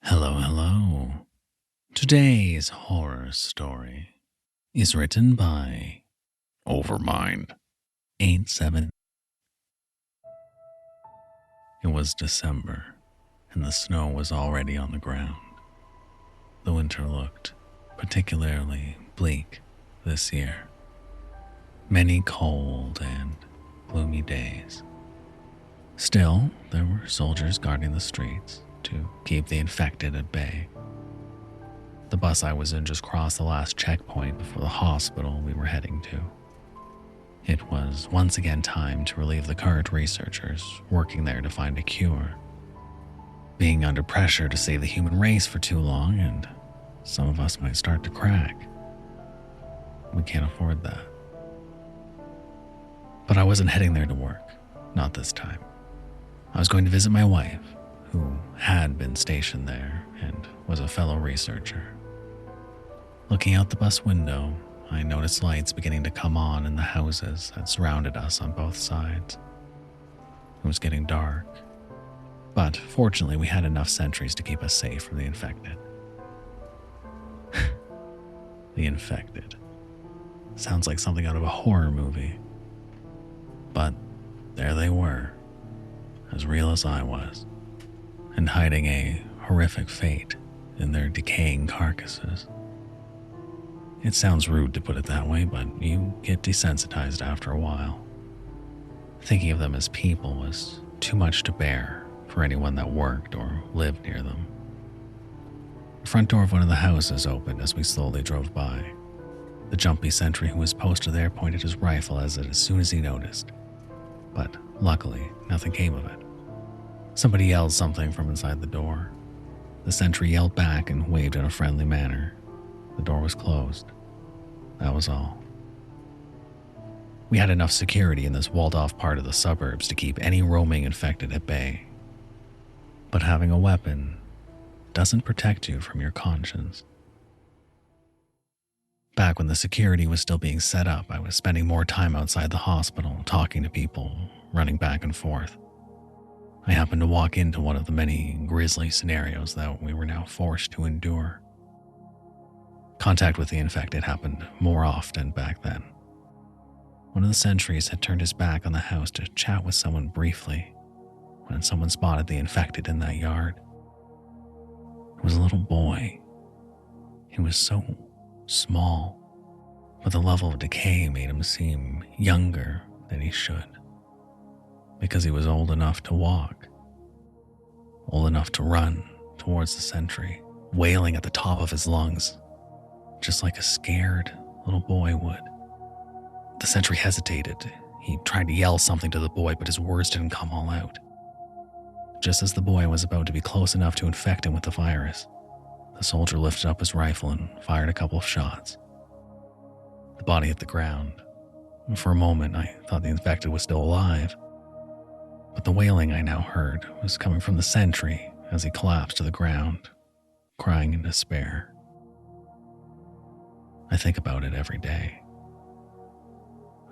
Hello, hello. Today's horror story is written by Overmind 87. It was December, and the snow was already on the ground. The winter looked particularly bleak this year. Many cold and gloomy days. Still, there were soldiers guarding the streets to keep the infected at bay. The bus I was in just crossed the last checkpoint before the hospital we were heading to. It was once again time to relieve the current researchers working there to find a cure. Being under pressure to save the human race for too long, and some of us might start to crack. We can't afford that. But I wasn't heading there to work, not this time. I was going to visit my wife, who had been stationed there and was a fellow researcher. Looking out the bus window, I noticed lights beginning to come on in the houses that surrounded us on both sides. It was getting dark, but fortunately we had enough sentries to keep us safe from the infected. The infected. Sounds like something out of a horror movie. But there they were, as real as I was, and hiding a horrific fate in their decaying carcasses. It sounds rude to put it that way, but you get desensitized after a while. Thinking of them as people was too much to bear for anyone that worked or lived near them. The front door of one of the houses opened as we slowly drove by. The jumpy sentry who was posted there pointed his rifle at it as soon as he noticed. But luckily, nothing came of it. Somebody yelled something from inside the door. The sentry yelled back and waved in a friendly manner. The door was closed. That was all. We had enough security in this walled-off part of the suburbs to keep any roaming infected at bay. But having a weapon doesn't protect you from your conscience. Back when the security was still being set up, I was spending more time outside the hospital, talking to people, running back and forth. I happened to walk into one of the many grisly scenarios that we were now forced to endure. Contact with the infected happened more often back then. One of the sentries had turned his back on the house to chat with someone briefly when someone spotted the infected in that yard. It was a little boy. He was so small, but the level of decay made him seem younger than he should, because he was old enough to walk, old enough to run towards the sentry, wailing at the top of his lungs, just like a scared little boy would. The sentry hesitated. He tried to yell something to the boy, but his words didn't come all out. Just as the boy was about to be close enough to infect him with the virus, the soldier lifted up his rifle and fired a couple of shots. The body hit the ground. For a moment, I thought the infected was still alive, but the wailing I now heard was coming from the sentry as he collapsed to the ground, crying in despair. I think about it every day.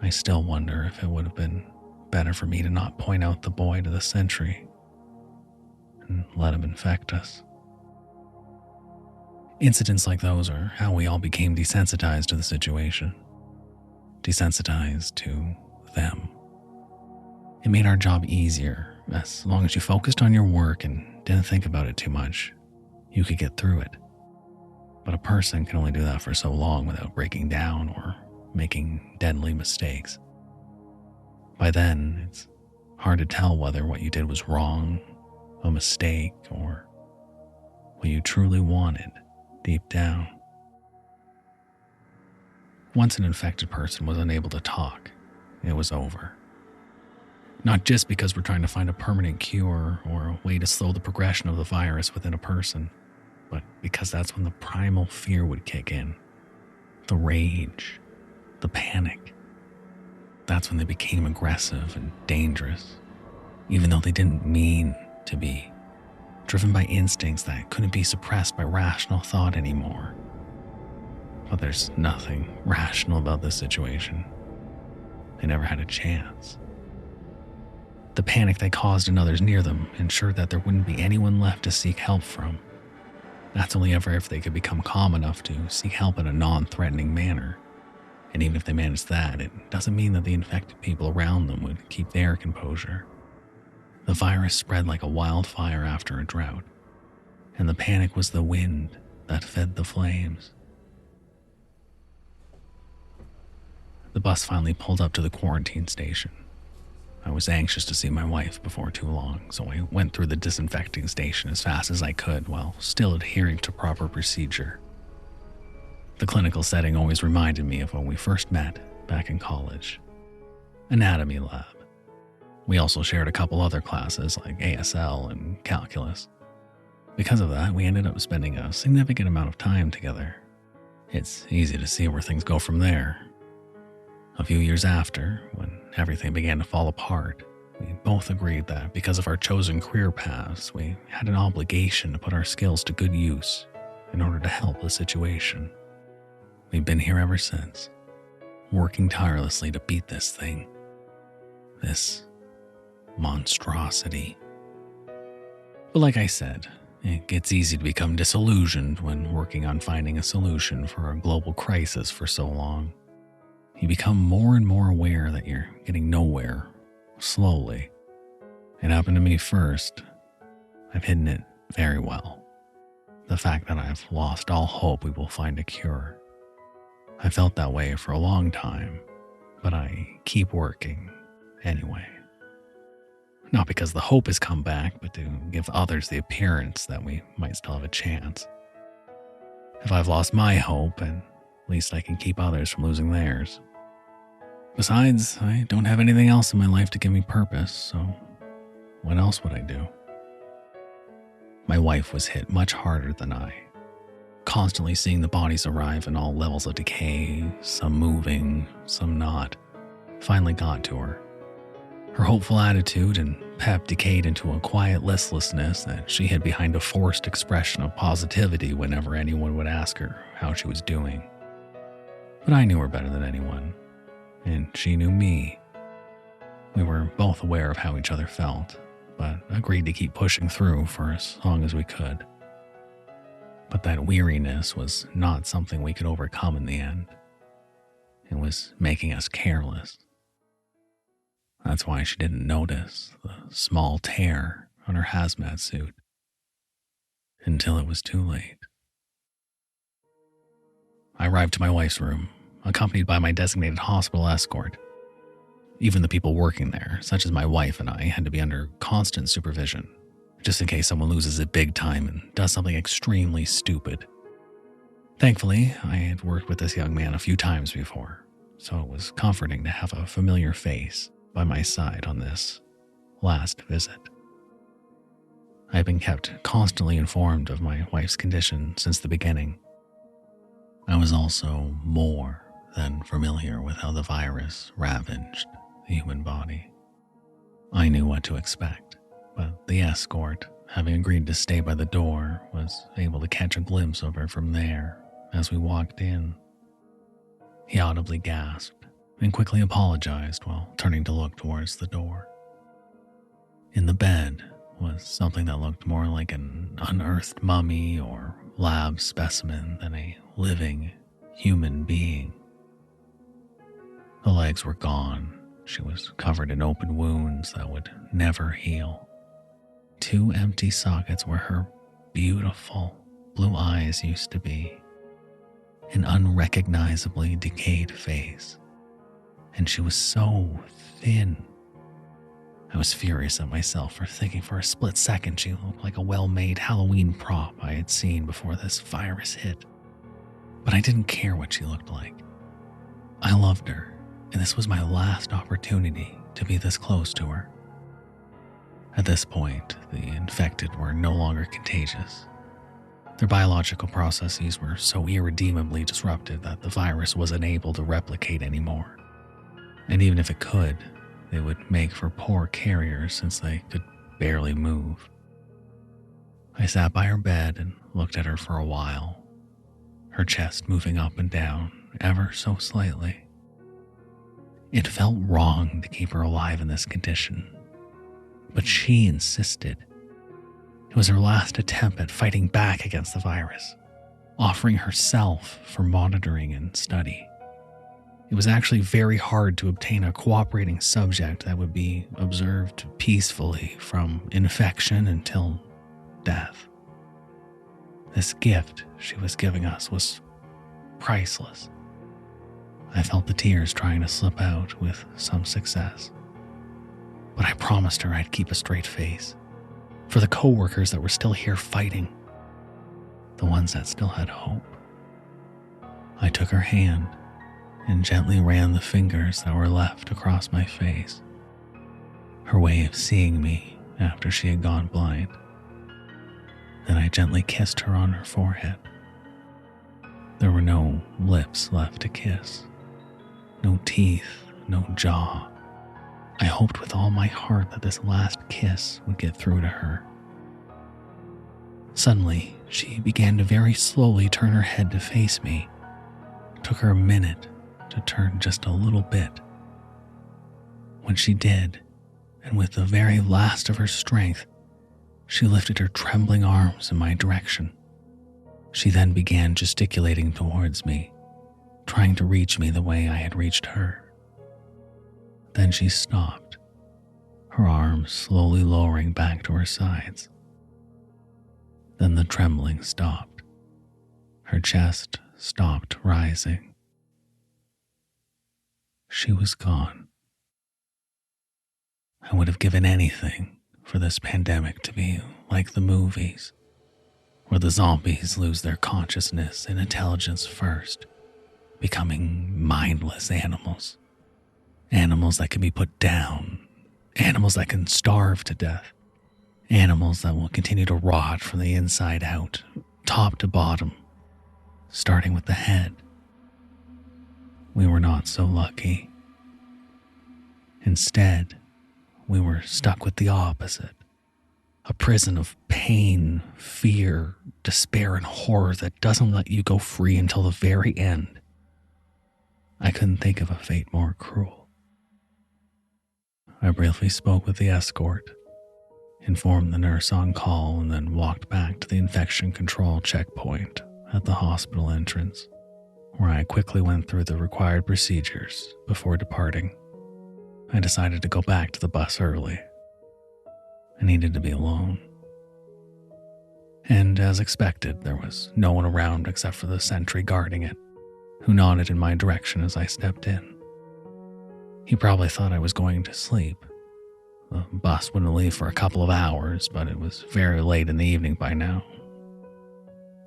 I still wonder if it would have been better for me to not point out the boy to the sentry and let him infect us. Incidents like those are how we all became desensitized to the situation. Desensitized to them. It made our job easier. As long as you focused on your work and didn't think about it too much, you could get through it. But a person can only do that for so long without breaking down or making deadly mistakes. By then, it's hard to tell whether what you did was wrong, a mistake, or what you truly wanted deep down. Once an infected person was unable to talk, it was over. Not just because we're trying to find a permanent cure or a way to slow the progression of the virus within a person, but because that's when the primal fear would kick in. The rage, the panic. That's when they became aggressive and dangerous, even though they didn't mean to be, driven by instincts that couldn't be suppressed by rational thought anymore. But there's nothing rational about this situation. They never had a chance. The panic they caused in others near them ensured that there wouldn't be anyone left to seek help from. That's only ever if they could become calm enough to seek help in a non-threatening manner. And even if they managed that, it doesn't mean that the infected people around them would keep their composure. The virus spread like a wildfire after a drought, and the panic was the wind that fed the flames. The bus finally pulled up to the quarantine station. I was anxious to see my wife before too long, so I went through the disinfecting station as fast as I could while still adhering to proper procedure. The clinical setting always reminded me of when we first met back in college. Anatomy lab. We also shared a couple other classes like ASL and calculus. Because of that, we ended up spending a significant amount of time together. It's easy to see where things go from there. A few years after, when everything began to fall apart, we both agreed that because of our chosen career paths, we had an obligation to put our skills to good use in order to help the situation. We've been here ever since, working tirelessly to beat this thing. This monstrosity. But like I said, it gets easy to become disillusioned when working on finding a solution for a global crisis for so long. You become more and more aware that you're getting nowhere, slowly. It happened to me first. I've hidden it very well. The fact that I've lost all hope we will find a cure. I felt that way for a long time, but I keep working anyway. Not because the hope has come back, but to give others the appearance that we might still have a chance. If I've lost my hope, at least I can keep others from losing theirs. Besides, I don't have anything else in my life to give me purpose, so what else would I do? My wife was hit much harder than I. Constantly seeing the bodies arrive in all levels of decay, some moving, some not, finally got to her. Her hopeful attitude and pep decayed into a quiet listlessness that she hid behind a forced expression of positivity whenever anyone would ask her how she was doing. But I knew her better than anyone, and she knew me. We were both aware of how each other felt, but agreed to keep pushing through for as long as we could. But that weariness was not something we could overcome in the end. It was making us careless. That's why she didn't notice the small tear on her hazmat suit until it was too late. I arrived to my wife's room, accompanied by my designated hospital escort. Even the people working there, such as my wife and I, had to be under constant supervision, just in case someone loses it big time and does something extremely stupid. Thankfully, I had worked with this young man a few times before, so it was comforting to have a familiar face by my side on this last visit. I had been kept constantly informed of my wife's condition since the beginning. I was also more than familiar with how the virus ravaged the human body. I knew what to expect, but the escort, having agreed to stay by the door, was able to catch a glimpse of her from there as we walked in. He audibly gasped and quickly apologized while turning to look towards the door. In the bed was something that looked more like an unearthed mummy or lab specimen than a living human being. The legs were gone. She was covered in open wounds that would never heal. 2 empty sockets where her beautiful blue eyes used to be. An unrecognizably decayed face. And she was so thin. I was furious at myself for thinking for a split second she looked like a well-made Halloween prop I had seen before this virus hit. But I didn't care what she looked like. I loved her, and this was my last opportunity to be this close to her. At this point, the infected were no longer contagious. Their biological processes were so irredeemably disrupted that the virus wasn't able to replicate anymore. And even if it could, they would make for poor carriers since they could barely move. I sat by her bed and looked at her for a while, her chest moving up and down ever so slightly. It felt wrong to keep her alive in this condition, but she insisted. It It was her last attempt at fighting back against the virus, offering herself for monitoring and study. It was actually very hard to obtain a cooperating subject that would be observed peacefully from infection until death. This gift she was giving us was priceless. I felt the tears trying to slip out with some success. But I promised her I'd keep a straight face for the coworkers that were still here fighting, the ones that still had hope. I took her hand and gently ran the fingers that were left across my face, her way of seeing me after she had gone blind. Then I gently kissed her on her forehead. There were no lips left to kiss, no teeth, no jaw. I hoped with all my heart that this last kiss would get through to her. Suddenly, she began to very slowly turn her head to face me. It took her a minute to turn just a little bit. When she did, and with the very last of her strength, she lifted her trembling arms in my direction. She then began gesticulating towards me, trying to reach me the way I had reached her. Then she stopped, her arms slowly lowering back to her sides. Then the trembling stopped. Her chest stopped rising. She was gone. I would have given anything for this pandemic to be like the movies, where the zombies lose their consciousness and intelligence first, becoming mindless animals. Animals that can be put down, animals that can starve to death, animals that will continue to rot from the inside out, top to bottom, starting with the head. We were not so lucky. Instead, we were stuck with the opposite. A prison of pain, fear, despair, and horror that doesn't let you go free until the very end. I couldn't think of a fate more cruel. I briefly spoke with the escort, informed the nurse on call, and then walked back to the infection control checkpoint at the hospital entrance, where I quickly went through the required procedures before departing. I decided to go back to the bus early. I needed to be alone. And as expected, there was no one around except for the sentry guarding it, who nodded in my direction as I stepped in. He probably thought I was going to sleep. The bus wouldn't leave for a couple of hours, but it was very late in the evening by now.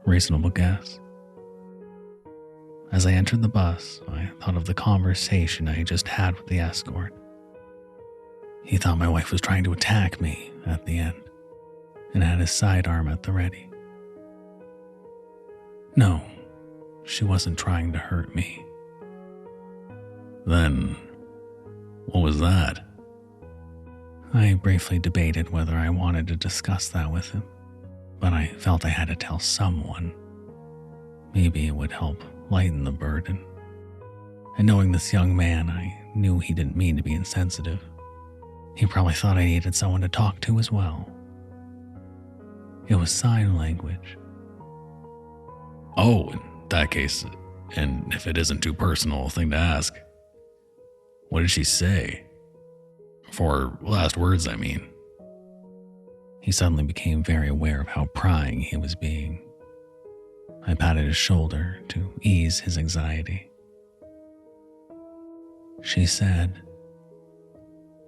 Reasonable guess. As I entered the bus, I thought of the conversation I had just had with the escort. He thought my wife was trying to attack me at the end, and had his sidearm at the ready. No, she wasn't trying to hurt me. Then, what was that? I briefly debated whether I wanted to discuss that with him, but I felt I had to tell someone. Maybe it would help lighten the burden. And knowing this young man, I knew he didn't mean to be insensitive. He probably thought I needed someone to talk to as well. It was sign language. Oh, in that case, and if it isn't too personal a thing to ask, what did she say? For last words, I mean. He suddenly became very aware of how prying he was being. I patted his shoulder to ease his anxiety. She said,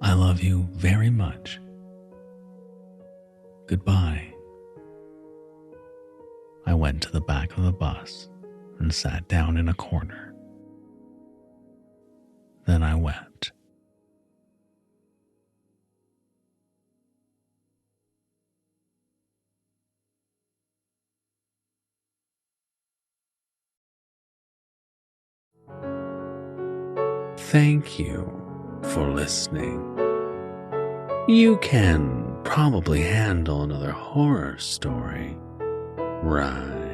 "I love you very much. Goodbye." I went to the back of the bus and sat down in a corner. Then I wept. Thank you for listening. You can probably handle another horror story, right?